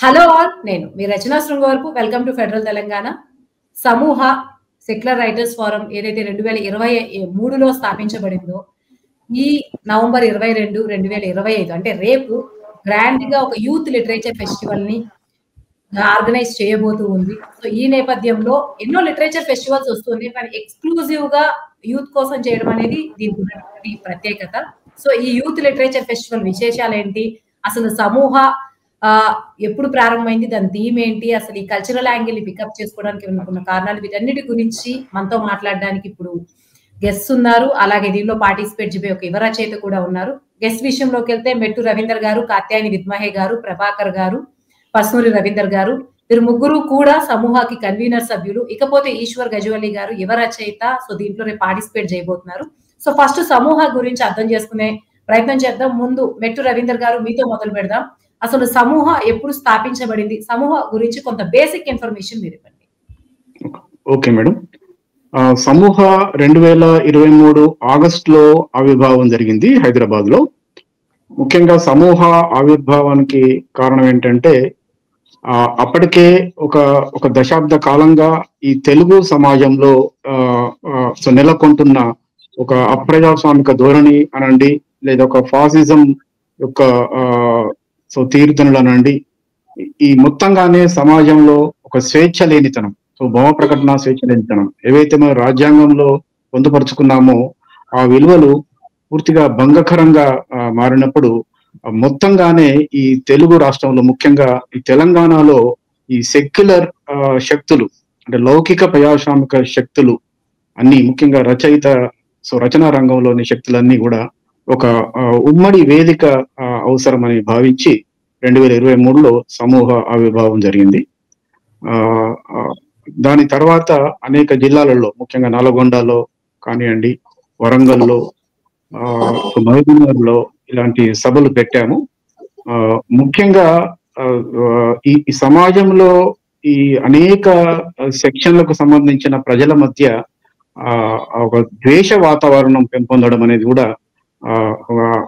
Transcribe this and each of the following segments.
Hello all, నేను మీ Rachana Srungavarapu. Welcome to federal Telangana. Samooha secular writers forum ఏదైతే 2023లో స్థాపించబడిందో, ఈ నవంబర్ 22, 2025 అంటే రేపు గ్రాండ్ గా ఒక యూత్ లిటరేచర్ ఫెస్టివల్ ని ఆర్గనైజ్ చేయబోతూ ఉంది. సో ఈ నేపథ్యంలో ఎన్నో లిటరేచర్ ఫెస్టివల్స్ వస్తుంది, కానీ ఎక్స్క్లూజివ్ గా యూత్ కోసం చేయడం అనేది దీనికి ఉన్నటువంటి ప్రత్యేకత. సో ఈ యూత్ లిటరేచర్ ఫెస్టివల్ విశేషాలు ఏంటి, అసలు సమూహ ఎప్పుడు ప్రారంభమైంది, దాని థీమ్ ఏంటి, అసలు ఈ కల్చరల్ యాంగిల్ ని పికప్ చేసుకోవడానికి ఉన్న కారణాలు, వీటన్నిటి గురించి మనతో మాట్లాడడానికి ఇప్పుడు గెస్ట్ ఉన్నారు. అలాగే దీనిలో పార్టిసిపేట్ చేయబోయే ఒక యువ రచయిత కూడా ఉన్నారు. గెస్ట్ విషయంలోకి వెళ్తే మెట్టు రవీందర్ గారు, కాత్యాయని విద్మహే గారు, ప్రభాకర్ గారు, పస్నూరి రవీందర్ గారు, వీరు ముగ్గురు కూడా సమూహకి కన్వీనర్ సభ్యులు. ఇకపోతే ఈశ్వర్ గజవల్లి గారు యువ రచయిత. సో దీంట్లో రేపు పార్టిసిపేట్ చేయబోతున్నారు. సో ఫస్ట్ సమూహ గురించి అర్థం చేసుకునే ప్రయత్నం చేద్దాం. ముందు మెట్టు రవీందర్ గారు, మీతో మొదలు పెడదాం. అసలు సమూహ ఎప్పుడు స్థాపించబడింది, సమూహ గురించి కొంత బేసిక్ ఇన్ఫర్మేషన్ మీరు ఇవ్వండి. Okay madam. సమూహ 2023 ఆగస్టులో ఆవిర్భావం జరిగింది హైదరాబాద్ లో. ముఖ్యంగా సమూహ ఆవిర్భావానికి కారణం ఏంటంటే, అప్పటికే ఒక దశాబ్ద కాలంగా ఈ తెలుగు సమాజంలో నెలకొంటున్న ఒక అప్రజాస్వామిక ధోరణి అనండి, లేదా ఒక ఫాసిజం యొక్క తీరుతనులు అనండి, ఈ మొత్తంగానే సమాజంలో ఒక స్వేచ్ఛ లేనితనం, భావ ప్రకటన స్వేచ్ఛ లేనితనం ఏవైతే మనం రాజ్యాంగంలో పొందుపరుచుకున్నామో ఆ విలువలు పూర్తిగా భంగకరంగా మారినప్పుడు, మొత్తంగానే ఈ తెలుగు రాష్ట్రంలో, ముఖ్యంగా ఈ తెలంగాణలో ఈ సెక్యులర్ శక్తులు, అంటే లౌకిక ప్రజాస్వామిక శక్తులు అన్ని, ముఖ్యంగా రచనా రంగంలోని శక్తులన్నీ కూడా ఒక ఉమ్మడి వేదిక అవసరమని భావించి 2023లో సమూహ ఆవిర్భావం జరిగింది. దాని తర్వాత అనేక జిల్లాలలో, ముఖ్యంగా నల్గొండలో కానివ్వండి, వరంగల్లో, మహబూబ్నగర్లో ఇలాంటి సభలు పెట్టాము. ముఖ్యంగా ఈ సమాజంలో ఈ అనేక సెక్షన్లకు సంబంధించిన ప్రజల మధ్య ఒక ద్వేష వాతావరణం పెంపొందడం అనేది కూడా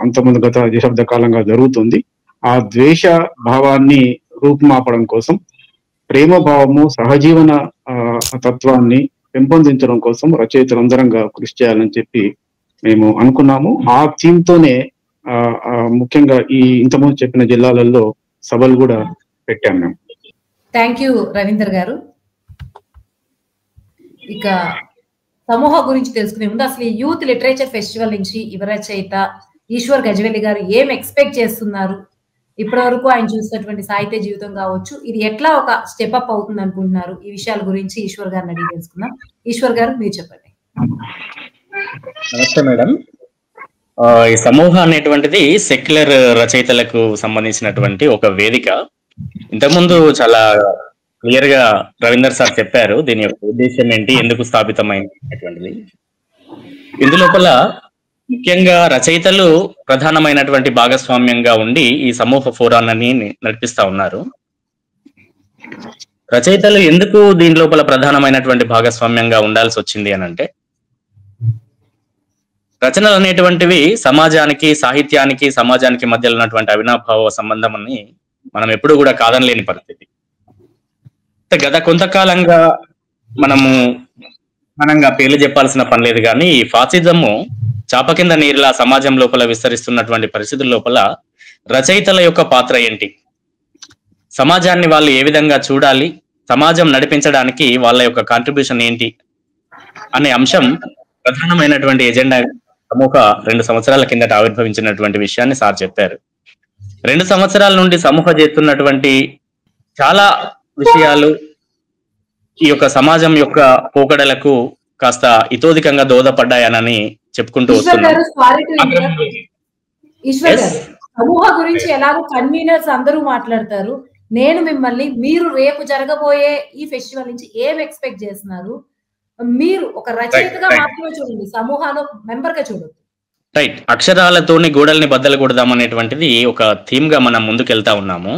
అంతకుముందు గత దశాబ్ద కాలంగా జరుగుతుంది. ఆ ద్వేష భావాన్ని రూపుమాపడం కోసం, ప్రేమ భావము, సహజీవన తత్వాన్ని పెంపొందించడం కోసం రచయితలందరంగా కృషి చేయాలని చెప్పి మేము అనుకున్నాము. ఆ థీమ్ తోనే ముఖ్యంగా ఈ ఇంతకుముందు చెప్పిన జిల్లాలలో సభలు కూడా పెట్టాము మేము. థ్యాంక్ యూ రవీందర్ గారు. ఇక సమూహ గురించి తెలుసుకునే ముందు, అసలు ఈ యూత్ లిటరేచర్ ఫెస్టివల్ నుంచి యువ రచయిత ఈశ్వర్ గజవల్లి గారు ఏం ఎక్స్పెక్ట్ చేస్తున్నారు, ఇప్పటి వరకు ఆయన చూసినటువంటి సాహిత్య జీవితం కావచ్చు, ఇది ఎట్లా ఒక స్టెప్ అప్ అవుతుంది అనుకుంటున్నారు, ఈ విషయాల గురించి ఈశ్వర్ గారిని అడిగి తెలుసుకుందాం. ఈశ్వర్ గారు, మీరు చెప్పండి. నమస్తే మేడం. ఈ సమూహ అనేటువంటిది సెక్యులర్ రచయితలకు సంబంధించినటువంటి ఒక వేదిక. ఇంతకుముందు చాలా క్లియర్ గా రవీందర్ సార్ చెప్పారు దీని యొక్క ఉద్దేశం ఏంటి, ఎందుకు స్థాపితమైంది అనేటువంటిది. ఇందులోపల ముఖ్యంగా రచయితలు ప్రధానమైనటువంటి భాగస్వామ్యంగా ఉండి ఈ సమూహ ఫోరాన్ని నడిపిస్తా ఉన్నారు. రచయితలు ఎందుకు దీని లోపల ప్రధానమైనటువంటి భాగస్వామ్యంగా ఉండాల్సి వచ్చింది అని అంటే, రచనలు అనేటువంటివి సమాజానికి, సాహిత్యానికి, సమాజానికి మధ్యలో ఉన్నటువంటి అవినాభావ సంబంధం అని మనం ఎప్పుడు కూడా కాదనలేని పరిస్థితి. గత కొంతకాలంగా మనంగా పేర్లు చెప్పాల్సిన పని లేదు, కానీ ఈ ఫాసిజము చాప కింద నీరులా సమాజం లోపల విస్తరిస్తున్నటువంటి పరిస్థితుల లోపల రచయితల యొక్క పాత్ర ఏంటి, సమాజాన్ని వాళ్ళు ఏ విధంగా చూడాలి, సమాజం నడిపించడానికి వాళ్ళ యొక్క కాంట్రిబ్యూషన్ ఏంటి అనే అంశం ప్రధానమైనటువంటి ఎజెండా సమూహ 2 సంవత్సరాల కిందట ఆవిర్భవించినటువంటి విషయాన్ని సార్ చెప్పారు. 2 సంవత్సరాల నుండి సమూహ చేస్తున్నటువంటి చాలా విషయాలు ఈ యొక్క సమాజం యొక్క పోకడలకు కాస్త ఇతోధికంగా దోహదపడ్డాయనని చెప్పుకుంటూ వస్తున్నారు. సమూహ గురించి ఎలాగో కన్వీనర్స్ అందరూ మాట్లాడతారు, నేను మిమ్మల్ని, మీరు రేపు జరగబోయే ఈ ఫెస్టివల్ నుంచి ఏం ఎక్స్పెక్ట్ చేస్తున్నారు, మీరు ఒక రచయితగా మాత్రమే చూడండి, సమూహాలో మెంబర్ గా చూడదు. రైట్, అక్షరాలతోని గోడల్ని బద్దలు కొడదాం అనేటువంటిది ఒక థీమ్ గా మనం ముందుకెళ్తా ఉన్నాము.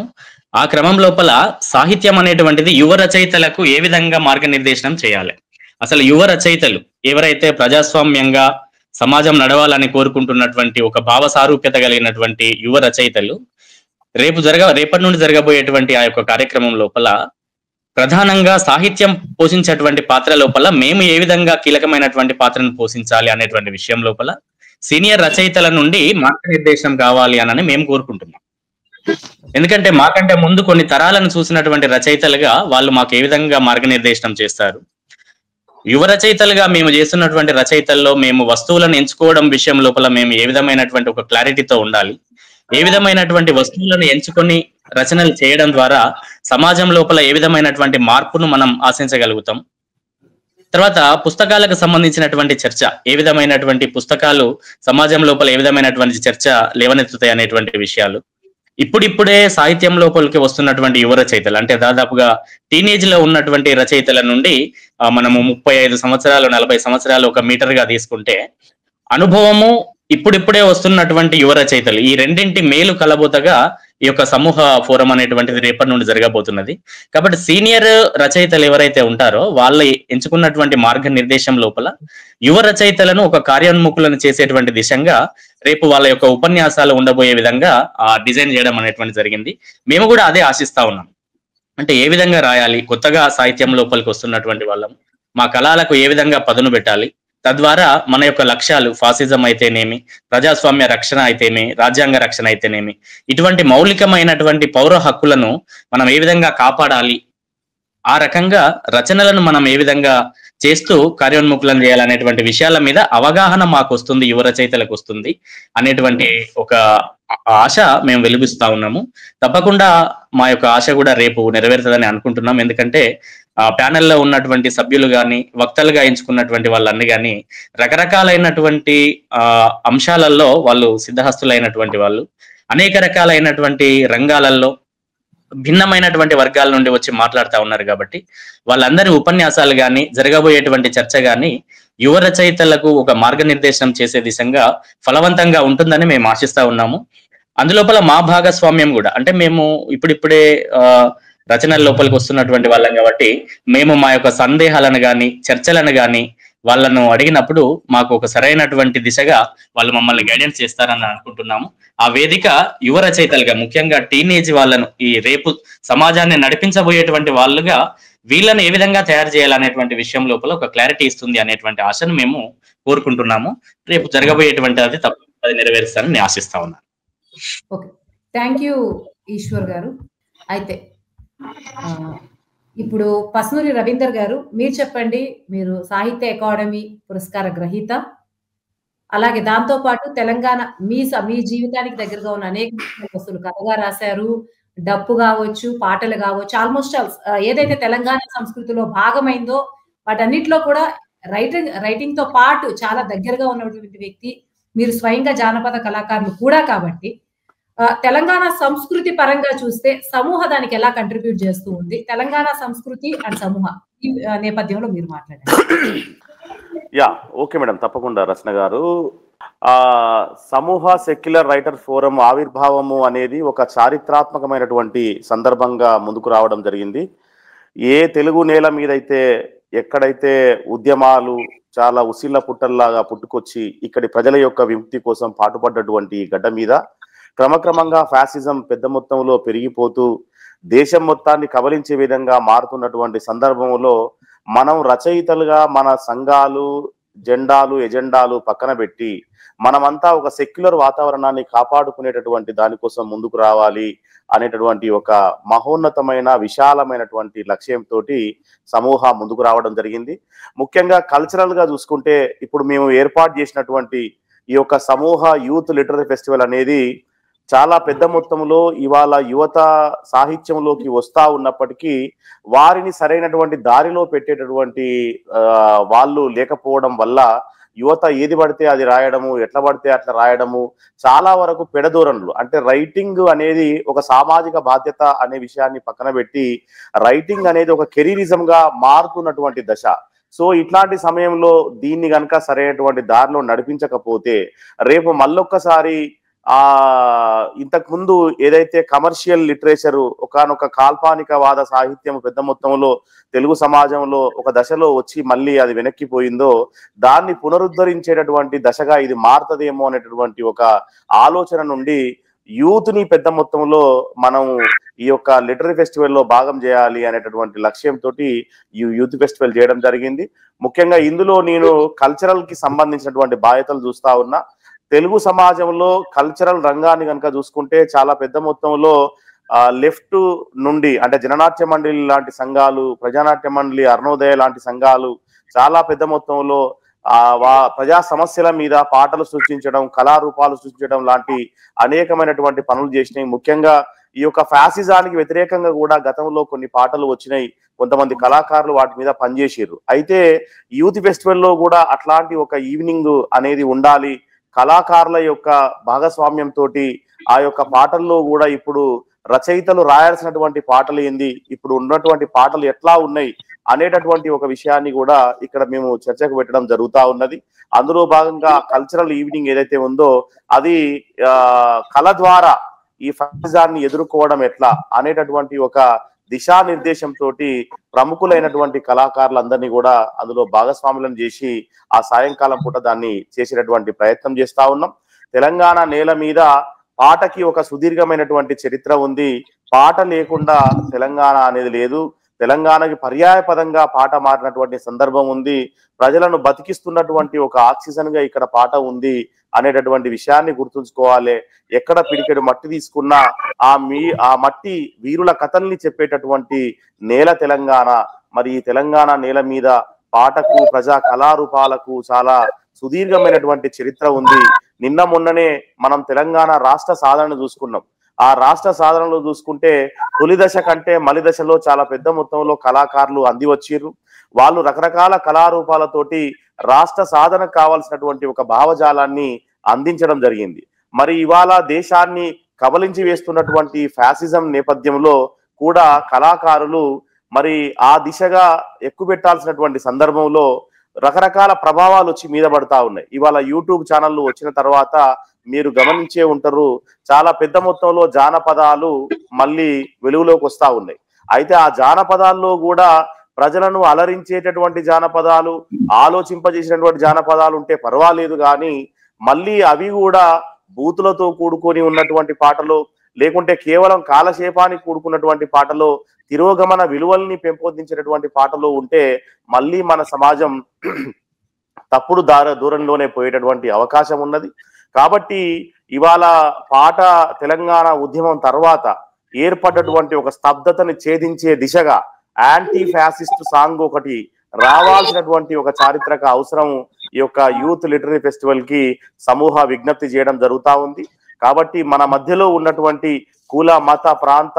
ఆ క్రమం లోపల సాహిత్యం అనేటువంటిది యువ రచయితలకు ఏ విధంగా మార్గనిర్దేశనం చేయాలి, అసలు యువ రచయితలు ఎవరైతే ప్రజాస్వామ్యంగా సమాజం నడవాలని కోరుకుంటున్నటువంటి ఒక భావ సారూప్యత కలిగినటువంటి యువ రచయితలు రేపటి నుండి జరగబోయేటువంటి ఆ యొక్క కార్యక్రమం లోపల ప్రధానంగా సాహిత్యం పోషించేటువంటి పాత్ర లోపల మేము ఏ విధంగా కీలకమైనటువంటి పాత్రను పోషించాలి అనేటువంటి విషయం లోపల సీనియర్ రచయితల నుండి మార్గనిర్దేశం కావాలి అని మేము కోరుకుంటున్నాం. ఎందుకంటే మాకంటే ముందు కొన్ని తరాలను చూసినటువంటి రచయితలుగా వాళ్ళు మాకు ఏ విధంగా మార్గనిర్దేశనం చేస్తారు, యువ రచయితలుగా మేము చేస్తున్నటువంటి రచయితల్లో మేము వస్తువులను ఎంచుకోవడం విషయం లోపల మేము ఏ విధమైనటువంటి ఒక క్లారిటీతో ఉండాలి, ఏ విధమైనటువంటి వస్తువులను ఎంచుకొని రచనలు చేయడం ద్వారా సమాజం లోపల ఏ విధమైనటువంటి మార్పును మనం ఆశించగలుగుతాం, తర్వాత పుస్తకాలకు సంబంధించినటువంటి చర్చ, ఏ విధమైనటువంటి పుస్తకాలు సమాజం లోపల ఏ విధమైనటువంటి చర్చ లేవనెత్తుతాయి అనేటువంటి విషయాలు, ఇప్పుడిప్పుడే సాహిత్యం లోపలికి వస్తున్నటువంటి యువ రచయితలు అంటే దాదాపుగా టీనేజ్ లో ఉన్నటువంటి రచయితల నుండి మనము 35 సంవత్సరాలు 40 సంవత్సరాలు ఒక మీటర్ గా తీసుకుంటే అనుభవము ఇప్పుడిప్పుడే వస్తున్నటువంటి యువ రచయితలు ఈ రెండింటి మేలు కలబోతగా ఈ యొక్క సమూహ ఫోరం అనేటువంటిది రేపటి నుండి జరగబోతున్నది. కాబట్టి సీనియర్ రచయితలు ఎవరైతే ఉంటారో వాళ్ళ ఎంచుకున్నటువంటి మార్గనిర్దేశం లోపల యువ రచయితలను ఒక కార్యోన్ముఖులను చేసేటువంటి దిశగా రేపు వాళ్ళ యొక్క ఉపన్యాసాలు ఉండబోయే విధంగా డిజైన్ చేయడం అనేటువంటి జరిగింది. మేము కూడా అదే ఆశిస్తా ఉన్నాం. అంటే ఏ విధంగా రాయాలి, కొత్తగా సాహిత్యం లోపలికి వస్తున్నటువంటి వాళ్ళం మా కళలకు ఏ విధంగా పదును పెట్టాలి, తద్వారా మన యొక్క లక్ష్యాలు ఫాసిజం అయితేనేమి, ప్రజాస్వామ్య రక్షణ అయితేనేమి, రాజ్యాంగ రక్షణ అయితేనేమి, ఇటువంటి మౌలికమైనటువంటి పౌర హక్కులను మనం ఏ విధంగా కాపాడాలి, ఆ రకంగా రచనలను మనం ఏ విధంగా చేస్తూ కార్యోన్ముఖులను చేయాలనేటువంటి విషయాల మీద అవగాహన మాకు వస్తుంది, యువ రచయితలకు వస్తుంది అనేటువంటి ఒక ఆశ మేము వెలిగిస్తా ఉన్నాము. తప్పకుండా మా యొక్క ఆశ కూడా రేపు నెరవేరుతుందని అనుకుంటున్నాం. ఎందుకంటే ప్యానెల్లో ఉన్నటువంటి సభ్యులు కానీ వక్తలుగా ఎంచుకున్నటువంటి వాళ్ళన్ని కానీ రకరకాలైనటువంటి అంశాలలో వాళ్ళు సిద్ధహస్తులైనటువంటి వాళ్ళు, అనేక రకాలైనటువంటి రంగాలలో భిన్నమైనటువంటి వర్గాల నుండి వచ్చి మాట్లాడుతూ ఉన్నారు. కాబట్టి వాళ్ళందరి ఉపన్యాసాలు కానీ జరగబోయేటువంటి చర్చ కానీ యువ రచయితలకు ఒక మార్గనిర్దేశనం చేసే దిశగా ఫలవంతంగా ఉంటుందని మేము ఆశిస్తా ఉన్నాము. అందులోపల మా భాగస్వామ్యం కూడా, అంటే మేము ఇప్పుడిప్పుడే రచనల లోపలికి వస్తున్నటువంటి వాళ్ళం కాబట్టి మేము మా యొక్క సందేహాలను కానీ చర్చలను కానీ వాళ్ళను అడిగినప్పుడు మాకు ఒక సరైనటువంటి దిశగా వాళ్ళు మమ్మల్ని గైడెన్స్ చేస్తారని అనుకుంటున్నాము. ఆ వేదిక యువ రచయితలుగా, ముఖ్యంగా టీనేజ్ వాళ్ళను, ఈ రేపు సమాజాన్ని నడిపించబోయేటువంటి వాళ్ళుగా వీళ్ళని ఏ విధంగా తయారు చేయాలనేటువంటి విషయం లోపల ఒక క్లారిటీ ఇస్తుంది అనేటువంటి ఆశను మేము కోరుకుంటున్నాము. రేపు జరగబోయేటువంటి అది తప్పకుండా నెరవేరుస్తానని నేను ఆశిస్తా ఉన్నాను. ఓకే, థ్యాంక్ యూ ఈశ్వర్ గారు. అయితే ఇప్పుడు పసునూరి రవీందర్ గారు, మీరు చెప్పండి. మీరు సాహిత్య అకాడమీ పురస్కార గ్రహీత, అలాగే దాంతో పాటు తెలంగాణ మీ జీవితానికి దగ్గరగా ఉన్న అనేక వస్తువులు కథగా రాశారు, డప్పు కావచ్చు, పాటలు కావచ్చు, ఆల్మోస్ట్ ఏదైతే తెలంగాణ సంస్కృతిలో భాగమైందో వాటన్నిటిలో కూడా రైటింగ్ తో పాటు చాలా దగ్గరగా ఉన్నటువంటి వ్యక్తి మీరు. స్వయంగా జానపద కళాకారులు కూడా కాబట్టి తెలంగాణ సంస్కృతి పరంగా చూస్తే సమూహ దానికి ఎలా కంట్రిబ్యూట్ చేస్తూ ఉంది, తెలంగాణ సంస్కృతి అండ్ సమూహ ఈ నేపథ్యంలో మీరు మాట్లాడండి. యా, ఓకే మేడం, తప్పకుండా. రచన గారు, సమూహ సెక్యులర్ రైటర్ ఫోరం ఆవిర్భావము అనేది ఒక చారిత్రాత్మకమైనటువంటి సందర్భంగా ముందుకు రావడం జరిగింది. ఏ తెలుగు నేల మీదైతే ఎక్కడైతే ఉద్యమాలు చాలా ఉసిళ్ళ పుట్టల్లాగా పుట్టుకొచ్చి ఇక్కడి ప్రజల యొక్క విముక్తి కోసం పాటుపడ్డటువంటి గడ్డ మీద క్రమక్రమంగా ఫ్యాసిజం పెద్ద మొత్తంలో పెరిగిపోతూ దేశం మొత్తాన్ని కబలించే విధంగా మారుతున్నటువంటి సందర్భంలో మనం రచయితలుగా మన సంఘాలు, జెండాలు, ఎజెండాలు పక్కన పెట్టి మనమంతా ఒక సెక్యులర్ వాతావరణాన్ని కాపాడుకునేటటువంటి దానికోసం ముందుకు రావాలి అనేటటువంటి ఒక మహోన్నతమైన విశాలమైనటువంటి లక్ష్యంతో సమూహ ముందుకు రావడం జరిగింది. ముఖ్యంగా కల్చరల్ గా చూసుకుంటే ఇప్పుడు మేము ఏర్పాటు చేసినటువంటి ఈ యొక్క సమూహ యూత్ లిటరరీ ఫెస్టివల్ అనేది చాలా పెద్ద మొత్తంలో ఇవాళ యువత సాహిత్యంలోకి వస్తా ఉన్నప్పటికీ వారిని సరైనటువంటి దారిలో పెట్టేటటువంటి వాళ్ళు లేకపోవడం వల్ల యువత ఏది పడితే అది రాయడము, ఎట్లా పడితే అట్లా రాయడము, చాలా వరకు పెడదూరంలు. అంటే రైటింగ్ అనేది ఒక సామాజిక బాధ్యత అనే విషయాన్ని పక్కన పెట్టి రైటింగ్ అనేది ఒక కెరీరిజం గా మారుతున్నటువంటి దశ. సో ఇట్లాంటి సమయంలో దీన్ని కనుక సరైనటువంటి దారిలో నడిపించకపోతే రేపు మళ్ళొక్కసారి ఇంతకు ముందు ఏదైతే కమర్షియల్ లిటరేచర్ ఒకనొక కాల్పానికవాద సాహిత్యం పెద్ద మొత్తంలో తెలుగు సమాజంలో ఒక దశలో వచ్చి మళ్ళీ అది వెనక్కిపోయిందో దాన్ని పునరుద్ధరించేటటువంటి దశగా ఇది మారుతుందేమో అనేటటువంటి ఒక ఆలోచన నుండి యూత్ ని పెద్ద మొత్తంలో మనం ఈ యొక్క లిటరీ ఫెస్టివల్ లో భాగం చేయాలి అనేటటువంటి లక్ష్యంతో ఈ యూత్ ఫెస్టివల్ చేయడం జరిగింది. ముఖ్యంగా ఇందులో నేను కల్చరల్ కి సంబంధించినటువంటి బాధ్యతలు చూస్తా ఉన్నా. తెలుగు సమాజంలో కల్చరల్ రంగాన్ని కనుక చూసుకుంటే చాలా పెద్ద మొత్తంలో లెఫ్ట్ నుండి అంటే జననాట్య మండలి లాంటి సంఘాలు, ప్రజానాట్య మండలి, అరుణోదయ లాంటి సంఘాలు చాలా పెద్ద మొత్తంలో ప్రజా సమస్యల మీద పాటలు సృష్టించడం, కళారూపాలు సృష్టించడం లాంటి అనేకమైనటువంటి పనులు చేసినాయి. ముఖ్యంగా ఈ యొక్క ఫ్యాసిజానికి వ్యతిరేకంగా కూడా గతంలో కొన్ని పాటలు వచ్చినాయి. కొంతమంది కళాకారులు వాటి మీద పనిచేసారు. అయితే యూత్ ఫెస్టివల్ లో కూడా అట్లాంటి ఒక ఈవినింగ్ అనేది ఉండాలి. కళాకారుల యొక్క భాగస్వామ్యంతో ఆ యొక్క పాటల్లో కూడా ఇప్పుడు రచయితలు రాయాల్సినటువంటి పాటలు ఏంది, ఇప్పుడు ఉన్నటువంటి పాటలు ఎట్లా ఉన్నాయి అనేటటువంటి ఒక విషయాన్ని కూడా ఇక్కడ మేము చర్చకు పెట్టడం జరుగుతూ ఉన్నది. అందులో భాగంగా కల్చరల్ ఈవినింగ్ ఏదైతే ఉందో అది కళ ద్వారా ఈ ఫ్యాసిజాన్ని ఎదుర్కోవడం ఎట్లా అనేటటువంటి ఒక దిశానిర్దేశంతో ప్రముఖులైనటువంటి కళాకారులందరినీ కూడా అందులో భాగస్వాములను చేసి ఆ సాయంకాలం పూట దాన్ని చేసేటటువంటి ప్రయత్నం చేస్తా ఉన్నాం. తెలంగాణ నేల మీద పాటకి ఒక సుదీర్ఘమైనటువంటి చరిత్ర ఉంది. పాట లేకుండా తెలంగాణ అనేది లేదు. తెలంగాణకి పర్యాయ పదంగా పాట మారినటువంటి సందర్భం ఉంది. ప్రజలను బతికిస్తున్నటువంటి ఒక ఆక్సిజన్ గా ఇక్కడ పాట ఉంది అనేటటువంటి విషయాన్ని గుర్తుంచుకోవాలి. ఎక్కడ పిడికెడు మట్టి తీసుకున్నా ఆ మట్టి వీరుల కథల్ని చెప్పేటటువంటి నేల తెలంగాణ. మరి ఈ తెలంగాణ నేల మీద పాటకు, ప్రజా కళారూపాలకు చాలా సుదీర్ఘమైనటువంటి చరిత్ర ఉంది. నిన్న మొన్ననే మనం తెలంగాణ రాష్ట్ర సాధన చూసుకున్నాం. ఆ రాష్ట్ర సాధనలో చూసుకుంటే తొలి దశ కంటే మలి దశలో చాలా పెద్ద మొత్తంలో కళాకారులు అంది వచ్చిర్రు. వాళ్ళు రకరకాల కళారూపాలతోటి రాష్ట్ర సాధనకు కావాల్సినటువంటి ఒక భావజాలాన్ని అందించడం జరిగింది. మరి ఇవాళ దేశాన్ని కబలించి వేస్తున్నటువంటి ఫ్యాసిజం నేపథ్యంలో కూడా కళాకారులు మరి ఆ దిశగా ఎక్కుపెట్టాల్సినటువంటి సందర్భంలో రకరకాల ప్రభావాలు వచ్చి మీద పడతా ఉన్నాయి. ఇవాళ యూట్యూబ్ ఛానళ్ళు వచ్చిన తర్వాత మీరు గమనించే ఉంటారు, చాలా పెద్ద మొత్తంలో జానపదాలు మళ్ళీ వెలుగులోకి వస్తా ఉన్నాయి. అయితే ఆ జానపదాల్లో కూడా ప్రజలను అలరించేటటువంటి జానపదాలు, ఆలోచింపజేసినటువంటి జానపదాలు ఉంటే పర్వాలేదు, కానీ మళ్ళీ అవి కూడా బూతులతో కూడుకొని ఉన్నటువంటి పాటలు, లేకుంటే కేవలం కాలక్షేపానికి కూడుకున్నటువంటి పాటలు, తిరోగమన విలువల్ని పెంపొందించేటటువంటి పాటలు ఉంటే మళ్ళీ మన సమాజం తప్పుడు దూరంలోనే పోయేటటువంటి అవకాశం ఉన్నది. కాబట్టి ఇవాళ పాట తెలంగాణ ఉద్యమం తర్వాత ఏర్పడ్డటువంటి ఒక స్తబ్దతని ఛేదించే దిశగా యాంటీ ఫ్యాసిస్ట్ సాంగ్ ఒకటి రావాల్సినటువంటి ఒక చారిత్రక అవసరం ఈ యొక్క యూత్ లిటరీ ఫెస్టివల్ కి సమూహ విజ్ఞప్తి చేయడం జరుగుతా ఉంది. కాబట్టి మన మధ్యలో ఉన్నటువంటి కుల, మత, ప్రాంత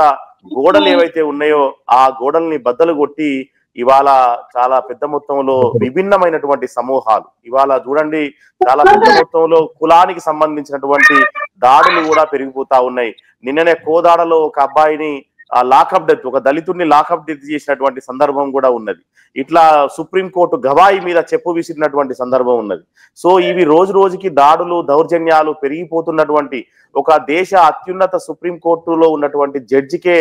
గోడలు ఏవైతే ఉన్నాయో ఆ గోడల్ని బద్దలు కొట్టి ఇవాళ చాలా పెద్ద మొత్తంలో విభిన్నమైనటువంటి సమూహాలు ఇవాళ చూడండి, చాలా పెద్ద మొత్తంలో కులానికి సంబంధించినటువంటి దాడులు కూడా పెరిగిపోతా ఉన్నాయి. నిన్ననే కోదాడలో ఒక అబ్బాయిని లాకప్ డెత్, ఒక దళితుడిని లాకప్ డెత్ చేసినటువంటి సందర్భం కూడా ఉన్నది. ఇట్లా సుప్రీంకోర్టు గవాయి మీద చెప్పు విసిరినటువంటి సందర్భం ఉన్నది. సో ఇవి రోజు రోజుకి దాడులు, దౌర్జన్యాలు పెరిగిపోతున్నటువంటి ఒక దేశ అత్యున్నత సుప్రీంకోర్టులో ఉన్నటువంటి జడ్జికే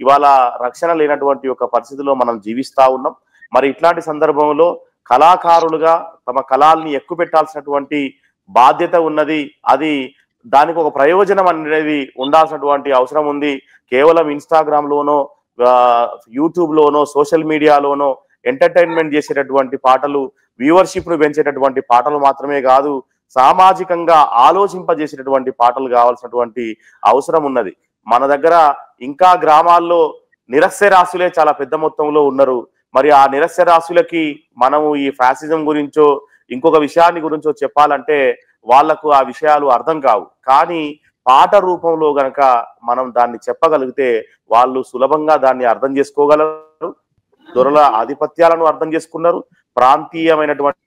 ఇవాళ రక్షణ లేనటువంటి ఒక పరిస్థితిలో మనం జీవిస్తా ఉన్నాం. మరి ఇట్లాంటి సందర్భంలో కళాకారులుగా తమ కళల్ని ఎక్కుపెట్టాల్సినటువంటి బాధ్యత ఉన్నది. అది దానికి ఒక ప్రయోజనం అనేది ఉండాల్సినటువంటి అవసరం ఉంది. కేవలం ఇన్స్టాగ్రామ్ లోనో, యూట్యూబ్ లోనో, సోషల్ మీడియాలోనో ఎంటర్టైన్మెంట్ చేసేటటువంటి పాటలు, వ్యూవర్షిప్ ను పెంచేటటువంటి పాటలు మాత్రమే కాదు, సామాజికంగా ఆలోచింపజేసేటటువంటి పాటలు కావాల్సినటువంటి అవసరం ఉన్నది. మన దగ్గర ఇంకా గ్రామాల్లో నిరక్షరాస్యులే చాలా పెద్ద మొత్తంలో ఉన్నారు. మరి ఆ నిరక్షరాస్యులకి మనము ఈ ఫ్యాసిజం గురించో ఇంకొక విషయాన్ని గురించో చెప్పాలంటే వాళ్లకు ఆ విషయాలు అర్థం కావు. కానీ పాట రూపంలో గనక మనం దాన్ని చెప్పగలిగితే వాళ్ళు సులభంగా దాన్ని అర్థం చేసుకోగలరు. దొరల ఆధిపత్యాలను అర్థం చేసుకున్నారు, ప్రాంతీయమైనటువంటి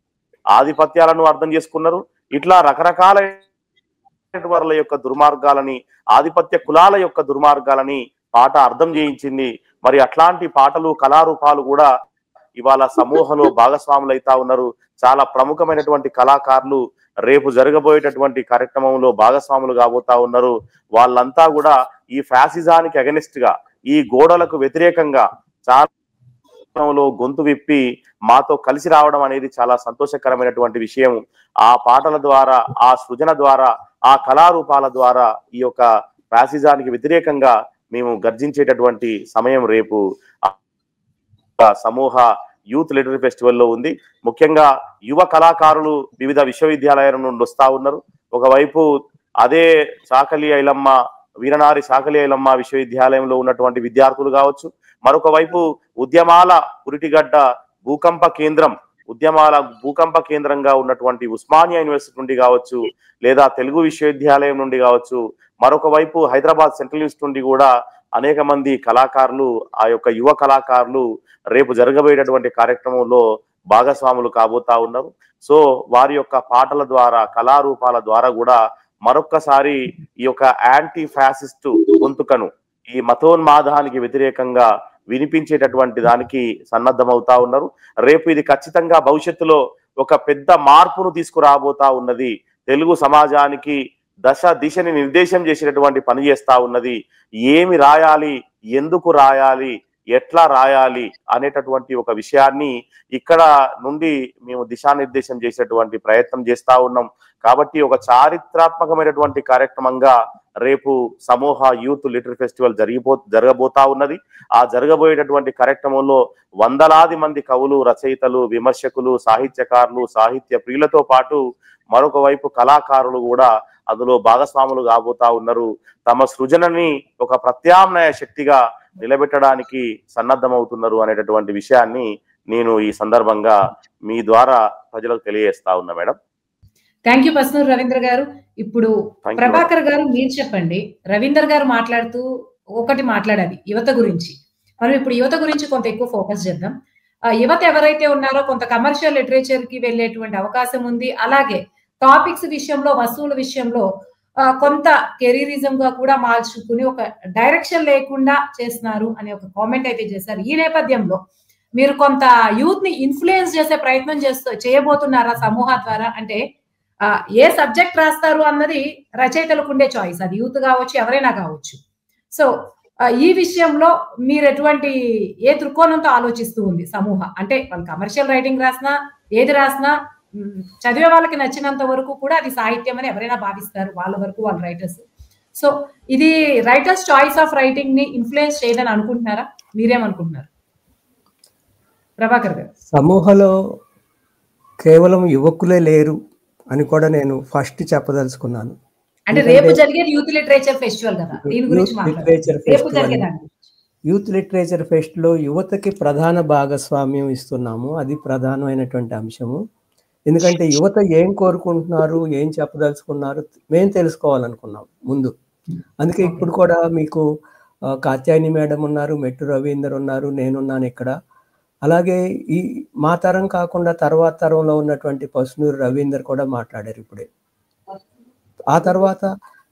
ఆధిపత్యాలను అర్థం చేసుకున్నారు. ఇట్లా రకరకాల వాళ్ళ యొక్క దుర్మార్గాలని, ఆధిపత్య కులాల యొక్క దుర్మార్గాలని పాట అర్థం చేయించింది. మరి అట్లాంటి పాటలు, కళారూపాలు కూడా ఇవాళ సమూహంలో భాగస్వాములు అయితా ఉన్నారు. చాలా ప్రముఖమైనటువంటి కళాకారులు రేపు జరగబోయేటటువంటి కార్యక్రమంలో భాగస్వాములు కాబోతా ఉన్నారు. వాళ్ళంతా కూడా ఈ ఫ్యాసిజానికి అగెనిస్ట్ గా, ఈ గోడలకు వ్యతిరేకంగా చాలా గొంతు విప్పి మాతో కలిసి రావడం అనేది చాలా సంతోషకరమైనటువంటి విషయం. ఆ పాటల ద్వారా, ఆ సృజన ద్వారా, ఆ కళారూపాల ద్వారా ఈ యొక్క ఫ్యాసిజానికి వ్యతిరేకంగా మేము గర్జించేటటువంటి సమయం రేపు సమూహ యూత్ లిటరీ ఫెస్టివల్లో ఉంది. ముఖ్యంగా యువ కళాకారులు వివిధ విశ్వవిద్యాలయాల నుండి వస్తా ఉన్నారు. ఒకవైపు అదే సాకలి ఐలమ్మ వీరనారి సాకలి ఐలమ్మ విశ్వవిద్యాలయంలో ఉన్నటువంటి విద్యార్థులు కావచ్చు, మరొక వైపు ఉద్యమాల పురిటిగడ్డ భూకంప కేంద్రంగా ఉన్నటువంటి ఉస్మానియా యూనివర్సిటీ నుండి కావచ్చు, లేదా తెలుగు విశ్వవిద్యాలయం నుండి కావచ్చు, మరొక వైపు హైదరాబాద్ సెంట్రల్ యూనివర్సిటీ నుండి కూడా అనేక మంది కళాకారులు, ఆ యొక్క యువ కళాకారులు రేపు జరగబోయేటటువంటి కార్యక్రమంలో భాగస్వాములు కాబోతా ఉన్నారు. సో వారి యొక్క పాటల ద్వారా, కళారూపాల ద్వారా కూడా మరొక్కసారి ఈ యొక్క యాంటీ ఫ్యాసిస్టు గొంతుకను, ఈ మతోన్మాదానికి వ్యతిరేకంగా వినిపించేటటువంటి దానికి సన్నద్ధమవుతా ఉన్నారు. రేపు ఇది ఖచ్చితంగా భవిష్యత్తులో ఒక పెద్ద మార్పును తీసుకురాబోతా ఉన్నది. తెలుగు సమాజానికి దిశని నిర్దేశం చేసేటటువంటి పని చేస్తా ఉన్నది. ఏమి రాయాలి, ఎందుకు రాయాలి, ఎట్లా రాయాలి అనేటటువంటి ఒక విషయాన్ని ఇక్కడ నుండి మేము దిశానిర్దేశం చేసేటువంటి ప్రయత్నం చేస్తా ఉన్నాం. కాబట్టి ఒక చారిత్రాత్మకమైనటువంటి కార్యక్రమంగా రేపు సమూహ యూత్ లిటరీ ఫెస్టివల్ జరగబోతా ఉన్నది. ఆ జరగబోయేటటువంటి కార్యక్రమంలో వందలాది మంది కవులు, రచయితలు, విమర్శకులు, సాహిత్యకారులు, సాహిత్య ప్రియులతో పాటు మరొక వైపు కళాకారులు కూడా అందులో భాగస్వాములు కాబోతా ఉన్నారు. తమ సృజనని ఒక ప్రత్యామ్నాయ శక్తిగా నిలబెట్టడానికి సన్నద్ధమవుతున్నారు అనేటటువంటి విషయాన్ని నేను ఈ సందర్భంగా మీ ద్వారా ప్రజలకు తెలియజేస్తా ఉన్నా. Madam, thank you Pasnuru Ravindra గారు. ఇప్పుడు ప్రభాకర్ గారు మీరు చెప్పండి. రవీందర్ గారు మాట్లాడుతూ ఒకటి మాట్లాడాలి యువత గురించి. మనం ఇప్పుడు యువత గురించి కొంత ఎక్కువ ఫోకస్ చేద్దాం. యువత ఎవరైతే ఉన్నారో కొంత కమర్షియల్ లిటరేచర్ కి వెళ్ళేటువంటి అవకాశం ఉంది. అలాగే టాపిక్స్ విషయంలో, వస్తువుల విషయంలో కొంత కెరీరిజం గా కూడా మార్చుకుని ఒక డైరెక్షన్ లేకుండా చేస్తున్నారు అనే ఒక కామెంట్ అయితే చేశారు. ఈ నేపథ్యంలో మీరు కొంత యూత్ ని ఇన్ఫ్లుయెన్స్ చేసే ప్రయత్నం చేయబోతున్నారా సమూహ ద్వారా? అంటే ఏ సబ్జెక్ట్ రాస్తారు అన్నది రచయితలకు ఉండే చాయిస్, అది యూత్ కావచ్చు, ఎవరైనా కావచ్చు. సో ఈ విషయంలో మీరు ఏ దృక్కోణంతో ఆలోచిస్తూ ఉంది సమూహ? అంటే వాళ్ళు కమర్షియల్ రైటింగ్ రాసినా, ఏది రాసినా చదివే వాళ్ళకి నచ్చినంత వరకు కూడా అది సాహిత్యం అని ఎవరైనా భావిస్తారు, వాళ్ళ వరకు వాళ్ళ రైటర్స్. సో ఇది రైటర్స్ చాయిస్ ఆఫ్ రైటింగ్ ని ఇన్ఫ్లుయెన్స్ చేయదని అనుకుంటున్నారా? మీరేమనుకుంటున్నారు ప్రభాకర్ గారు? సమూహలో కేవలం యువకులే లేరు అని కూడా నేను ఫస్ట్ చెప్పదలుచుకున్నాను. అంటే రేపు జరిగే యూత్ లిటరేచర్ ఫెస్టివల్ కదా, దీని గురించి యూత్ లిటరేచర్ ఫెస్ట్ లో యువతకి ప్రధాన భాగస్వామ్యం ఇస్తున్నాము. అది ప్రధానమైనటువంటి అంశము. ఎందుకంటే యువత ఏం కోరుకుంటున్నారు, ఏం చెప్పదలుచుకున్నారు మేము తెలుసుకోవాలనుకున్నాం ముందు. అందుకే ఇప్పుడు కూడా మీకు కాత్యాయని మేడం ఉన్నారు, మెట్టు రవీందర్ ఉన్నారు, నేనున్నాను ఇక్కడ. అలాగే ఈ మా తరం కాకుండా తర్వాత తరంలో ఉన్నటువంటి పస్నూరు రవీందర్ కూడా మాట్లాడారు ఇప్పుడే. ఆ తర్వాత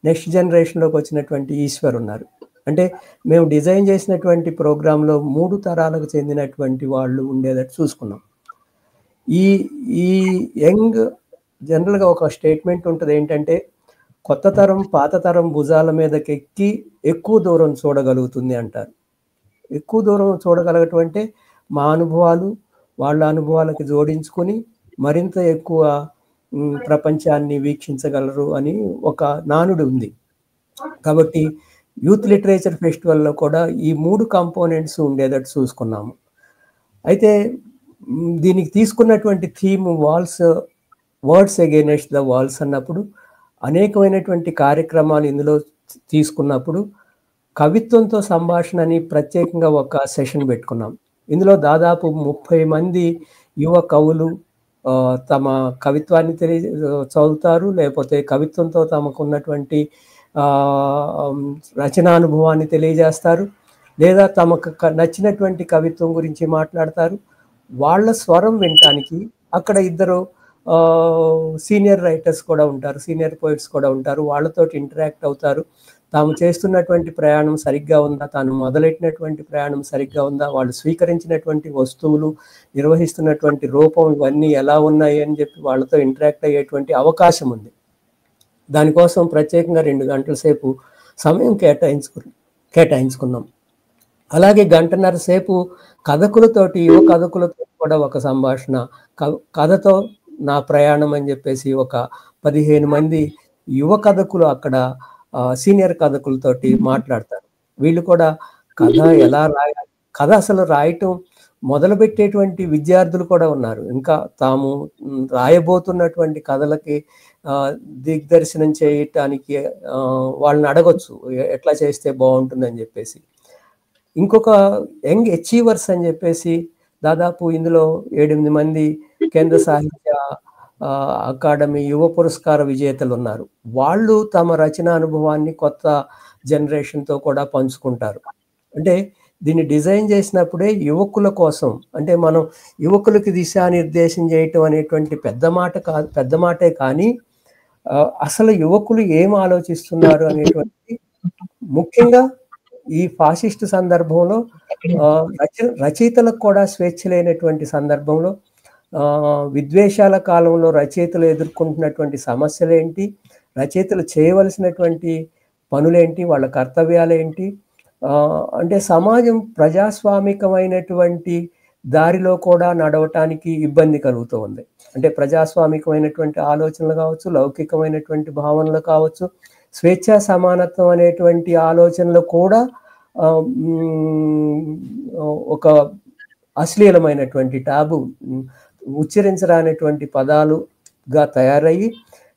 నెక్స్ట్ జనరేషన్లోకి వచ్చినటువంటి ఈశ్వర్ ఉన్నారు. అంటే మేము డిజైన్ చేసినటువంటి ప్రోగ్రాంలో 3 తరాలకు చెందినటువంటి వాళ్ళు ఉండేటట్టు చూసుకున్నాం. ఈ యంగ్ జనరల్గా ఒక స్టేట్మెంట్ ఉంటుంది ఏంటంటే, కొత్త తరం పాత తరం భుజాల మీదకి ఎక్కి ఎక్కువ దూరం చూడగలుగుతుంది అంటారు. ఎక్కువ దూరం చూడగలగటం అంటే మా అనుభవాలు వాళ్ళ అనుభవాలకి జోడించుకొని మరింత ఎక్కువ ప్రపంచాన్ని వీక్షించగలరు అని ఒక నానుడు ఉంది. కాబట్టి యూత్ లిటరేచర్ ఫెస్టివల్లో కూడా ఈ 3 కాంపోనెంట్స్ ఉండేటట్టు చూసుకున్నాము. అయితే దీనికి తీసుకున్నటువంటి theme words against the walls అన్నప్పుడు అనేకమైనటువంటి కార్యక్రమాలు ఇందులో తీసుకున్నప్పుడు కవిత్వంతో సంభాషణ అని ప్రత్యేకంగా ఒక సెషన్ పెట్టుకున్నాం. ఇందులో దాదాపు 30 మంది యువ కవులు తమ కవిత్వాన్ని చదువుతారు, లేకపోతే కవిత్వంతో తమకున్నటువంటి రచనానుభవాన్ని తెలియజేస్తారు, లేదా తమకు నచ్చినటువంటి కవిత్వం గురించి మాట్లాడతారు. వాళ్ళ స్వరం వినటానికి అక్కడ 2 సీనియర్ రైటర్స్ కూడా ఉంటారు, సీనియర్ పోయిట్స్ కూడా ఉంటారు. వాళ్ళతో ఇంటరాక్ట్ అవుతారు. తాము చేస్తున్నటువంటి ప్రయాణం సరిగ్గా ఉందా, తాను మొదలెట్టినటువంటి ప్రయాణం సరిగ్గా ఉందా, వాళ్ళు స్వీకరించినటువంటి వస్తువులు, నిర్వహిస్తున్నటువంటి రూపం, ఇవన్నీ ఎలా ఉన్నాయి అని చెప్పి వాళ్ళతో ఇంటరాక్ట్ అయ్యేటువంటి అవకాశం ఉంది. దానికోసం ప్రత్యేకంగా 2 గంటల సేపు సమయం కేటాయించుకున్నాం. అలాగే 1.5 గంటల సేపు కథకులతోటి, యువ కథకులతో కూడా ఒక సంభాషణ, కథతో నా ప్రయాణం అని చెప్పేసి ఒక 15 మంది యువ కథకులు అక్కడ సీనియర్ కథకులతోటి మాట్లాడతారు. వీళ్ళు కూడా కథ ఎలా రాయాలి, కథ అసలు రాయటం మొదలుపెట్టేటువంటి విద్యార్థులు కూడా ఉన్నారు. ఇంకా తాము రాయబోతున్నటువంటి కథలకి దిగ్దర్శనం చేయటానికి వాళ్ళని అడగొచ్చు ఎట్లా చేస్తే బాగుంటుందని చెప్పేసి. ఇంకొక యంగ్ అచీవర్స్ అని చెప్పేసి దాదాపు ఇందులో 7-8 మంది కేంద్ర సాహిత్య అకాడమీ యువ పురస్కార విజేతలు ఉన్నారు. వాళ్ళు తమ రచనా అనుభవాన్ని కొత్త జనరేషన్తో కూడా పంచుకుంటారు. అంటే దీన్ని డిజైన్ చేసినప్పుడే యువకుల కోసం, అంటే మనం యువకులకి దిశానిర్దేశం చేయటం అనేటువంటి పెద్ద మాటే కానీ అసలు యువకులు ఏం ఆలోచిస్తున్నారు అనేటువంటి, ముఖ్యంగా ఈ ఫాసిస్ట్ సందర్భంలో రచయితలకు కూడా స్వేచ్ఛ లేనటువంటి సందర్భంలో విద్వేషాల కాలంలో రచయితలు ఎదుర్కొంటున్నటువంటి సమస్యలేంటి, రచయితలు చేయవలసినటువంటి పనులేంటి, వాళ్ళ కర్తవ్యాలేంటి, అంటే సమాజం ప్రజాస్వామికమైనటువంటి దారిలో కూడా నడవటానికి ఇబ్బంది కలుగుతూ ఉంది. అంటే ప్రజాస్వామికమైనటువంటి ఆలోచనలు కావచ్చు, లౌకికమైనటువంటి భావనలు కావచ్చు, స్వేచ్ఛా సమానత్వం అనేటువంటి ఆలోచనలు కూడా ఒక అశ్లీలమైనటువంటి టాబు, ఉచ్చరించరానటువంటి పదాలుగా తయారయ్యి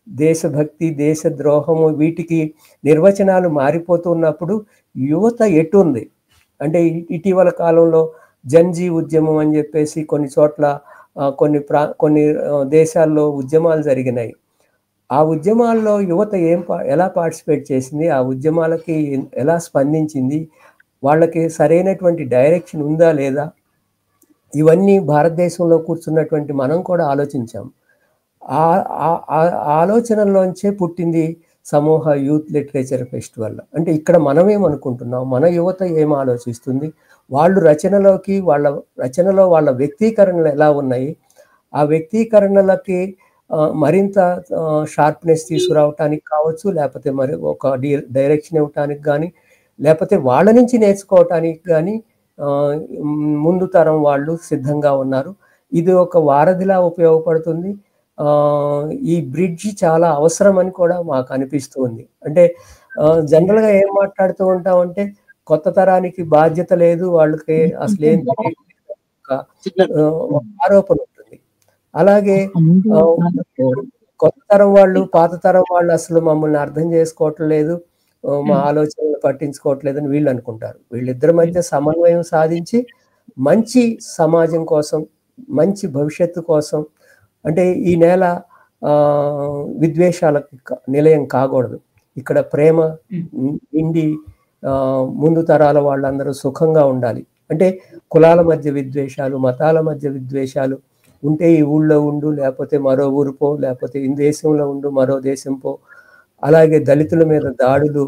దేశభక్తి, దేశద్రోహము వీటికి నిర్వచనాలు మారిపోతున్నప్పుడు యువత ఎటుంది? అంటే ఇటీవల కాలంలో జన్జీ ఉద్యమం అని చెప్పేసి కొన్ని చోట్ల కొన్ని దేశాల్లో ఉద్యమాలు జరిగినాయి. ఆ ఉద్యమాల్లో యువత ఎలా పార్టిసిపేట్ చేసింది, ఆ ఉద్యమాలకి ఎలా స్పందించింది, వాళ్ళకి సరైనటువంటి డైరెక్షన్ ఉందా లేదా, ఇవన్నీ భారతదేశంలో కూర్చున్నటువంటి మనం కూడా ఆలోచించాం. ఆలోచనల్లోంచే పుట్టింది సమూహ యూత్ లిటరేచర్ ఫెస్టివల్. అంటే ఇక్కడ మనమేమనుకుంటున్నాం, మన యువత ఏం ఆలోచిస్తుంది, వాళ్ళు రచనలో వాళ్ళ వ్యక్తీకరణలు ఎలా ఉన్నాయి, ఆ వ్యక్తీకరణలకి మరింత షార్ప్నెస్ తీసుకురావటానికి కావచ్చు, లేకపోతే మరి ఒక డైరెక్షన్ ఇవ్వటానికి కానీ, లేకపోతే వాళ్ళ నుంచి నేర్చుకోవటానికి కానీ ముందు తరం వాళ్ళు సిద్ధంగా ఉన్నారు. ఇది ఒక వారధిలా ఉపయోగపడుతుంది. ఈ బ్రిడ్జి చాలా అవసరం అని కూడా మాకు అనిపిస్తుంది. అంటే జనరల్గా ఏం మాట్లాడుతూ ఉంటామంటే కొత్త తరానికి బాధ్యత లేదు, వాళ్ళకి అసలు ఏం ఆరోపణ ఉంటుంది. అలాగే కొత్త తరం వాళ్ళు, పాత తరం వాళ్ళు అసలు మమ్మల్ని అర్థం చేసుకోవటం లేదు, మా ఆలోచనలు పట్టించుకోవట్లేదని వీళ్ళు అనుకుంటారు. వీళ్ళిద్దరి మధ్య సమన్వయం సాధించి మంచి సమాజం కోసం, మంచి భవిష్యత్తు కోసం, అంటే ఈ నేల విద్వేషాలకు నిలయం కాకూడదు, ఇక్కడ ప్రేమ నిండి ముందు తరాల వాళ్ళందరూ సుఖంగా ఉండాలి. అంటే కులాల మధ్య విద్వేషాలు, మతాల మధ్య విద్వేషాలు ఉంటే ఈ ఊళ్ళో ఉండు, లేకపోతే మరో ఊరు పో, లేకపోతే ఈ దేశంలో ఉండు మరో దేశం పో. అలాగే దళితుల మీద దాడులు,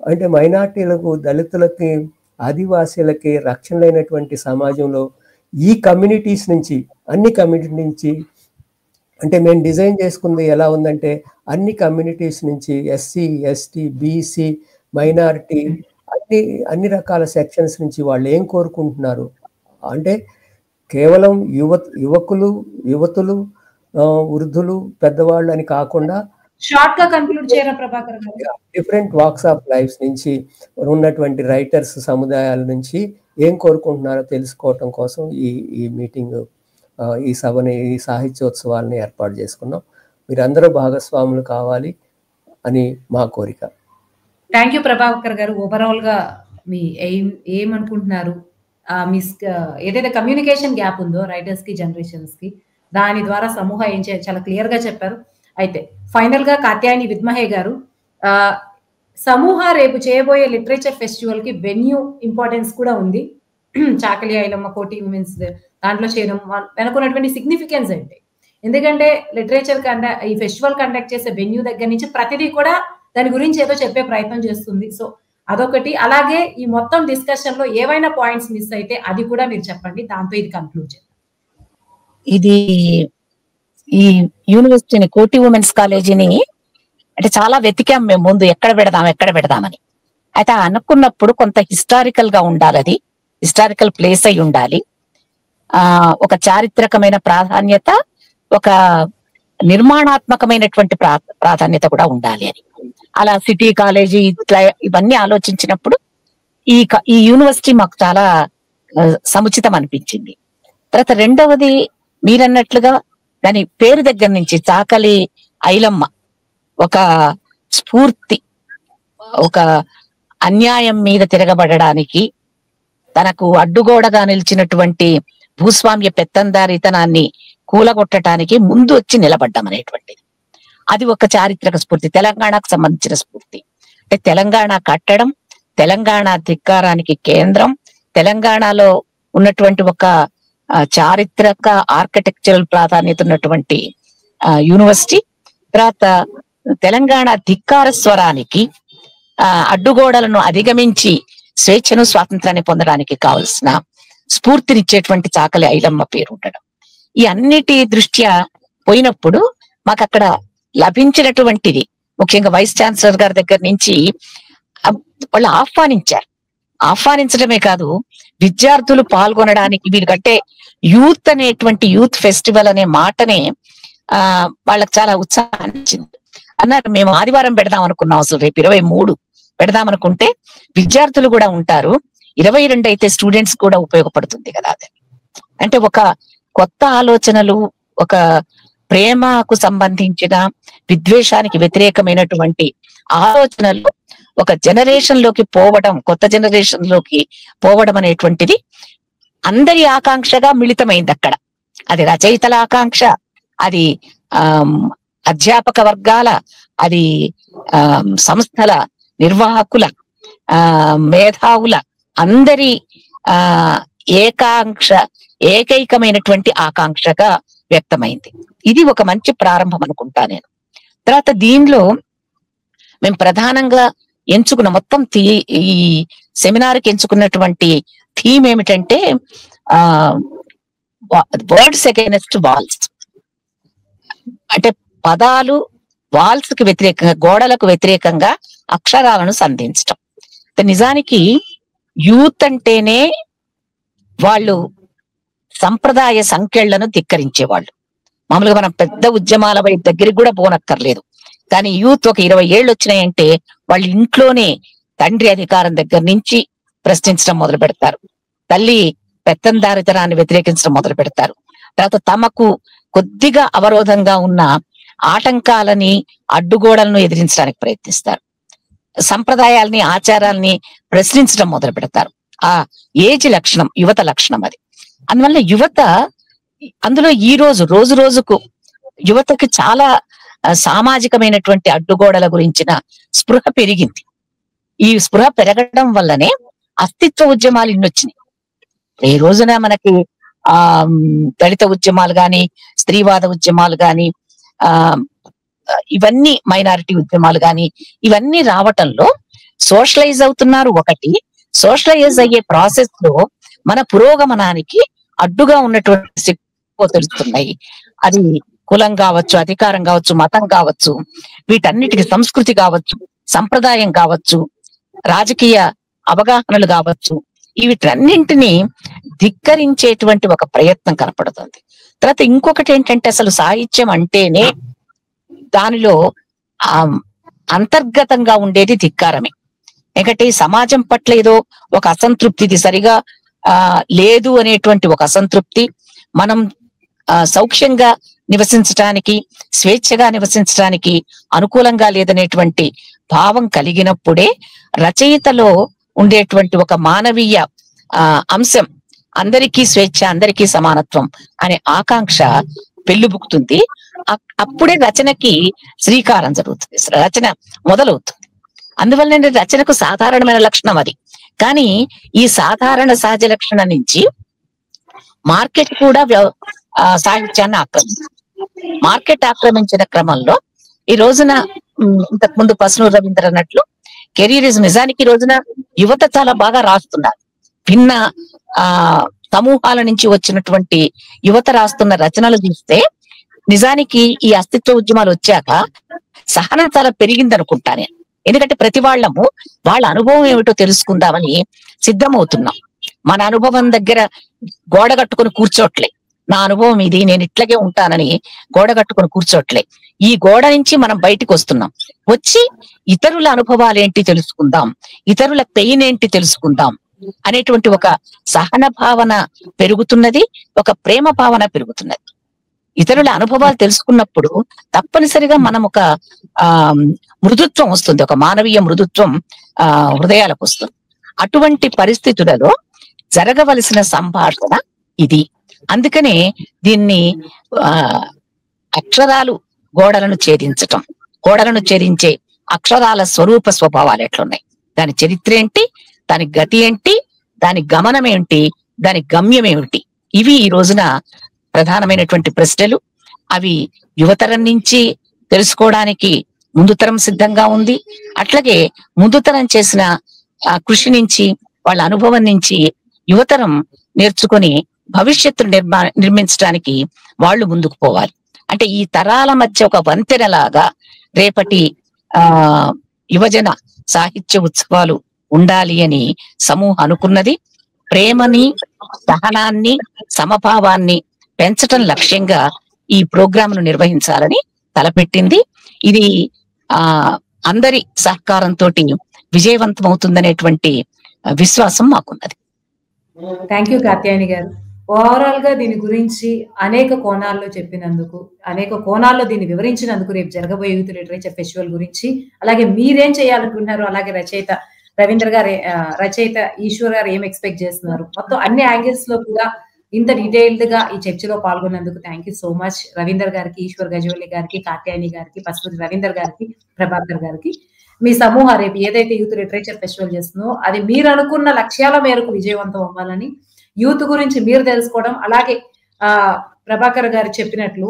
అంటే మైనార్టీలకు, దళితులకి, ఆదివాసీలకి రక్షణ లేనటువంటి సమాజంలో ఈ కమ్యూనిటీస్ నుంచి, అన్ని కమ్యూనిటీ నుంచి, అంటే మేము డిజైన్ చేసుకుంది ఎలా ఉందంటే అన్ని కమ్యూనిటీస్ నుంచి, ఎస్సీ, ఎస్టీ, బీసీ, మైనారిటీ, అన్ని రకాల సెక్షన్స్ నుంచి వాళ్ళు ఏం కోరుకుంటున్నారు అంటే కేవలం యువతులు, వృద్ధులు, పెద్దవాళ్ళు అని కాకుండా షార్ట్ గా కన్క్లూడ్ చేయరా ప్రభాకర్ గారు? డిఫరెంట్ వాక్స్ ఆఫ్ లైఫ్స్ నుంచి ఉన్నటువంటి రైటర్స్ సముదాయాల నుంచి ఏం కోరుకుంటున్నారో తెలుసుకోవటం కోసం ఈ మీటింగ్, ఈ సభని, ఈ సాహిత్యోత్సవాలని ఏర్పాటు చేసుకున్నాం. మీరందరూ భాగస్వాములు కావాలి అని మా కోరిక. థ్యాంక్ యూ ప్రభాకర్ గారు. ఓవరాల్ గా మీ ఏమనుకుంటున్నారు, మీ ఏదైతే కమ్యూనికేషన్ గ్యాప్ ఉందో రైటర్స్ కి, జనరేషన్స్ కి, దాని ద్వారా సమూహ ఏం చేయాలి చాలా క్లియర్ గా చెప్పారు. అయితే ఫైనల్ గా కాత్యాయని విద్మహే గారు, సమూహ రేపు చేయబోయే లిటరేచర్ ఫెస్టివల్ కి వెన్యూ ఇంపార్టెన్స్ కూడా ఉంది. చాకలి ఐలమ్మ కోటి ఉమెన్స్ దాంట్లో చేయడం వెనుకున్నటువంటి సిగ్నిఫికెన్స్ ఏంటి? ఎందుకంటే లిటరేచర్ ఈ ఫెస్టివల్ కండక్ట్ చేసే వెన్యూ దగ్గర నుంచి ప్రతిదీ కూడా దాని గురించి ఏదో చెప్పే ప్రయత్నం చేస్తుంది. సో అదొకటి. అలాగే ఈ మొత్తం డిస్కషన్ లో ఏవైనా పాయింట్స్ మిస్ అయితే అది కూడా మీరు చెప్పండి, దాంతో ఇది కన్క్లూడ్ చేద్దాం. ఇది ఈ యూనివర్సిటీని, కోటి ఉమెన్స్ కాలేజీని అంటే చాలా వెతికాం మేము ముందు, ఎక్కడ పెడదామని. అయితే అనుకున్నప్పుడు కొంత హిస్టారికల్ గా ఉండాలి, అది హిస్టారికల్ ప్లేస్ అయి ఉండాలి, ఒక చారిత్రకమైన ప్రాధాన్యత, ఒక నిర్మాణాత్మకమైనటువంటి ప్రాధాన్యత కూడా ఉండాలి అని. అలా సిటీ కాలేజీ ఇట్లా ఇవన్నీ ఆలోచించినప్పుడు ఈ యూనివర్సిటీ మాకు చాలా సముచితం అనిపించింది. తర్వాత రెండవది మీరన్నట్లుగా దాని పేరు దగ్గర నుంచి చాకలి ఐలమ్మ ఒక స్ఫూర్తి, ఒక అన్యాయం మీద తిరగబడడానికి తనకు అడ్డుగోడగా నిలిచినటువంటి భూస్వామ్య పెత్తందారితనాన్ని కూలగొట్టడానికి ముందు వచ్చి నిలబడ్డం అనేటువంటిది అది ఒక చారిత్రక స్ఫూర్తి, తెలంగాణకు సంబంధించిన స్ఫూర్తి. అంటే తెలంగాణ కట్టడం, తెలంగాణ ధిక్కారానికి కేంద్రం, తెలంగాణలో ఉన్నటువంటి ఒక చారిత్రక ఆర్కిటెక్చరల్ ప్రాధాన్యత ఉన్నటువంటి యూనివర్సిటీ, తర్వాత తెలంగాణ ధిక్కార స్వరానికి అడ్డుగోడలను అధిగమించి స్వేచ్ఛను స్వాతంత్రాన్ని పొందడానికి కావలసిన స్ఫూర్తినిచ్చేటువంటి చాకలి ఐలమ్మ పేరు ఉండడం, ఈ అన్నిటి దృష్ట్యా పోయినప్పుడు మాకు అక్కడ లభించినటువంటిది ముఖ్యంగా వైస్ ఛాన్సలర్ గారి దగ్గర నుంచి వాళ్ళు ఆహ్వానించడమే కాదు, విద్యార్థులు పాల్గొనడానికి వీరికంటే యూత్ అనేటువంటి యూత్ ఫెస్టివల్ అనే మాటనే వాళ్ళకి చాలా ఉత్సాహాన్ని ఇచ్చింది. అన్నారు మేము ఆదివారం పెడదాం అనుకున్నాం, అసలు రేపు 23 పెడదాం అనుకుంటే విద్యార్థులు కూడా ఉంటారు, 22 అయితే స్టూడెంట్స్ కూడా ఉపయోగపడుతుంది కదా. అది అంటే ఒక కొత్త ఆలోచనలు, ఒక ప్రేమకు సంబంధించిన విద్వేషానికి వ్యతిరేకమైనటువంటి ఆలోచనలు ఒక జనరేషన్ లోకి పోవడం, కొత్త జనరేషన్ లోకి పోవడం అనేటువంటిది అందరి ఆకాంక్షగా మిళితమైంది అక్కడ. అది రచయితల ఆకాంక్ష, అది అధ్యాపక వర్గాల, అది సంస్థల నిర్వాహకుల, మేధావుల అందరి ఏకైకమైనటువంటి ఆకాంక్షగా వ్యక్తమైంది. ఇది ఒక మంచి ప్రారంభం అనుకుంటా నేను. తర్వాత దీనిలో మేము ప్రధానంగా ఎంచుకున్న మొత్తం ఈ సెమినార్కి ఎంచుకున్నటువంటి థీమ్ ఏమిటంటే వర్డ్స్ అగైనెస్ట్ వాల్స్. అంటే పదాలు వాల్స్ కి వ్యతిరేకంగా, గోడలకు వ్యతిరేకంగా అక్షరాలను సంధించటం. నిజానికి యూత్ అంటేనే వాళ్ళు సంప్రదాయ సంఖ్యలను ధిక్కరించేవాళ్ళు. మామూలుగా మనం పెద్ద ఉద్యమాల వైపు దగ్గరికి కూడా పోనక్కర్లేదు, కానీ యూత్ ఒక 20 ఏళ్ళు వచ్చినాయంటే వాళ్ళ ఇంట్లోనే తండ్రి అధికారం దగ్గర నుంచి ప్రశ్నించడం మొదలు పెడతారు, తల్లి పెత్తందారితనాన్ని వ్యతిరేకించడం మొదలు పెడతారు, తర్వాత తమకు కొద్దిగా అవరోధంగా ఉన్న ఆటంకాలని, అడ్డుగోడలను ఎదిరించడానికి ప్రయత్నిస్తారు, సంప్రదాయాల్ని, ఆచారాల్ని ప్రశ్నించడం మొదలు పెడతారు. ఆ ఏజ్ లక్షణం, యువత లక్షణం అది. అందువల్ల యువత అందులో ఈ రోజు రోజుకు యువతకి చాలా సామాజికమైనటువంటి అడ్డుగోడల గురించిన స్పృహ పెరిగింది. ఈ స్పృహ పెరగడం వల్లనే అస్తిత్వ ఉద్యమాలు ఇన్నొచ్చినాయి. ఈ రోజున మనకి దళిత ఉద్యమాలు గాని, స్త్రీవాద ఉద్యమాలు గాని, ఇవన్నీ మైనారిటీ ఉద్యమాలు గాని, ఇవన్నీ రావటంలో సోషలైజ్ అవుతున్నారు. ఒకటి, సోషలైజ్ అయ్యే ప్రాసెస్ లో మన పురోగమనానికి అడ్డుగా ఉన్నటువంటి తెలుస్తున్నాయి. అది కులం కావచ్చు, అధికారం కావచ్చు, మతం కావచ్చు, వీటన్నిటికి సంస్కృతి కావచ్చు, సంప్రదాయం కావచ్చు, రాజకీయ అవగాహనలు కావచ్చు, వీటన్నింటినీ ధిక్కరించేటువంటి ఒక ప్రయత్నం కనపడుతుంది. తర్వాత ఇంకొకటి ఏంటంటే అసలు సాహిత్యం అంటేనే దానిలో అంతర్గతంగా ఉండేది ధిక్కారమే. ఎందుకంటే ఈ సమాజం పట్ల ఏదో ఒక అసంతృప్తి, ఇది సరిగా లేదు అనేటువంటి ఒక అసంతృప్తి, మనం సౌఖ్యంగా నివసించటానికి, స్వేచ్ఛగా నివసించడానికి అనుకూలంగా లేదనేటువంటి భావం కలిగినప్పుడే రచయితలో ఉండేటువంటి ఒక మానవీయ అంశం, అందరికీ స్వేచ్ఛ, అందరికీ సమానత్వం అనే ఆకాంక్ష పెళ్లిబుకుతుంది. అప్పుడే రచనకి శ్రీకారం జరుగుతుంది, రచన మొదలవుతుంది. అందువల్ల రచనకు సాధారణమైన లక్షణం అది. కానీ ఈ సాధారణ సహజ లక్షణం నుంచి మార్కెట్ కూడా సాహిత్యాన్ని మార్కెట్ ఆక్రమించిన క్రమంలో ఈ రోజున ఇంతకు ముందు పసునూరు రవీంద్ర అన్నట్లు కెరీరిజం, నిజానికి ఈ రోజున యువత చాలా బాగా రాస్తున్నారు. భిన్న సమూహాల నుంచి వచ్చినటువంటి యువత రాస్తున్న రచనలు చూస్తే నిజానికి ఈ అస్తిత్వ ఉద్యమాలు వచ్చాక సహనం చాలా పెరిగింది అనుకుంటా నేను. ఎందుకంటే ప్రతి వాళ్ళము వాళ్ళ అనుభవం ఏమిటో తెలుసుకుందామని సిద్ధమవుతున్నాం. మన అనుభవం దగ్గర గోడ కట్టుకుని కూర్చోట్లే, నా అనుభవం ఇది, నేను ఇట్లాగే ఉంటానని గోడ కట్టుకుని కూర్చోట్లే. ఈ గోడ నుంచి మనం బయటికి వస్తున్నాం, వచ్చి ఇతరుల అనుభవాలు ఏంటి తెలుసుకుందాం, ఇతరుల పెయిన్ ఏంటి తెలుసుకుందాం అనేటువంటి ఒక సహన భావన పెరుగుతున్నది, ఒక ప్రేమ భావన పెరుగుతున్నది. ఇతరుల అనుభవాలు తెలుసుకున్నప్పుడు తప్పనిసరిగా మనం ఒక మృదుత్వం వస్తుంది, ఒక మానవీయ మృదుత్వం హృదయాలకు వస్తుంది. అటువంటి పరిస్థితులలో జరగవలసిన సంభాషణ ఇది. అందుకనే దీన్ని అక్షరాలు గోడలను ఛేదించటం, గోడలను ఛేదించే అక్షరాల స్వరూప స్వభావాలు ఎట్లున్నాయి, దాని చరిత్ర ఏంటి, దాని గతి ఏంటి, దాని గమనం ఏంటి, దాని గమ్యం ఏమిటి, ఇవి ఈ రోజున ప్రధానమైనటువంటి ప్రశ్నలు. అవి యువతరం నుంచి తెలుసుకోవడానికి ముందు తరం సిద్ధంగా ఉంది. అట్లాగే ముందు తరం చేసిన కృషి నుంచి, వాళ్ళ అనుభవం నుంచి యువతరం నేర్చుకొని భవిష్యత్తును నిర్మించడానికి వాళ్ళు ముందుకు పోవాలి. అంటే ఈ తరాల మధ్య ఒక వంతెనలాగా రేపటి యువజన సాహిత్య ఉత్సవాలు ఉండాలి అని సమూహం అనుకున్నది. ప్రేమని, సహనాన్ని, సమభావాన్ని పెంచటం లక్ష్యంగా ఈ ప్రోగ్రాంను నిర్వహించాలని తలపెట్టింది. ఇది అందరి సహకారంతో విజయవంతం అవుతుందనేటువంటి విశ్వాసం మాకున్నది. థ్యాంక్ యూ కాత్యాయని గారు. ఓవరాల్ గా దీని గురించి అనేక కోణాల్లో చెప్పినందుకు, అనేక కోణాల్లో దీన్ని వివరించినందుకు, రేపు జరగబోయే యూత్ లిటరేచర్ ఫెస్టివల్ గురించి, అలాగే మీరేం చేయాలనుకుంటున్నారు, అలాగే రవీంద్ర గారు, రచయిత ఈశ్వర్ గారు ఏం ఎక్స్పెక్ట్ చేస్తున్నారు, మొత్తం అన్ని యాంగిల్స్ లో కూడా ఇంత డీటెయిల్డ్ గా ఈ చర్చలో పాల్గొన్నందుకు thank you so much Ravinder గారికి, ఈశ్వర్ గజవల్లి గారికి, కాత్యాయని గారికి, పసుపతి రవీందర్ గారికి, ప్రభాకర్ గారికి. మీ సమూహం రేపు ఏదైతే యూత్ లిటరేచర్ ఫెస్టివల్ చేస్తుందో అది మీరు అనుకున్న లక్ష్యాల మేరకు విజయవంతం అవ్వాలని, యూత్ గురించి మీరు తెలుసుకోవడం, అలాగే ప్రభాకర్ గారు చెప్పినట్లు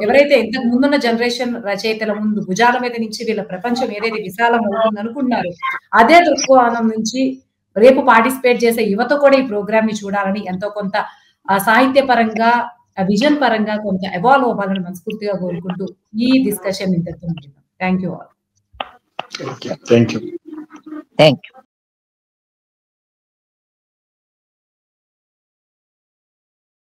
ఎవరైతే ఇంతకు ముందున్న జనరేషన్ రచయితల ముందు భుజాల మీద నుంచి వీళ్ళ ప్రపంచం ఏదైతే విశాలం అవుతుంది అనుకున్నారో అదే దృక్కోణం నుంచి రేపు పార్టిసిపేట్ చేసే యువత కూడా ఈ ప్రోగ్రామ్ ని చూడాలని, ఎంతో కొంత సాహిత్య పరంగా, విజన్ పరంగా కొంత ఎవాల్వ్ అవ్వాలని మనస్ఫూర్తిగా కోరుకుంటూ ఈ డిస్కషన్ ఇంతకు. Thank you all. Thank you. Thank you.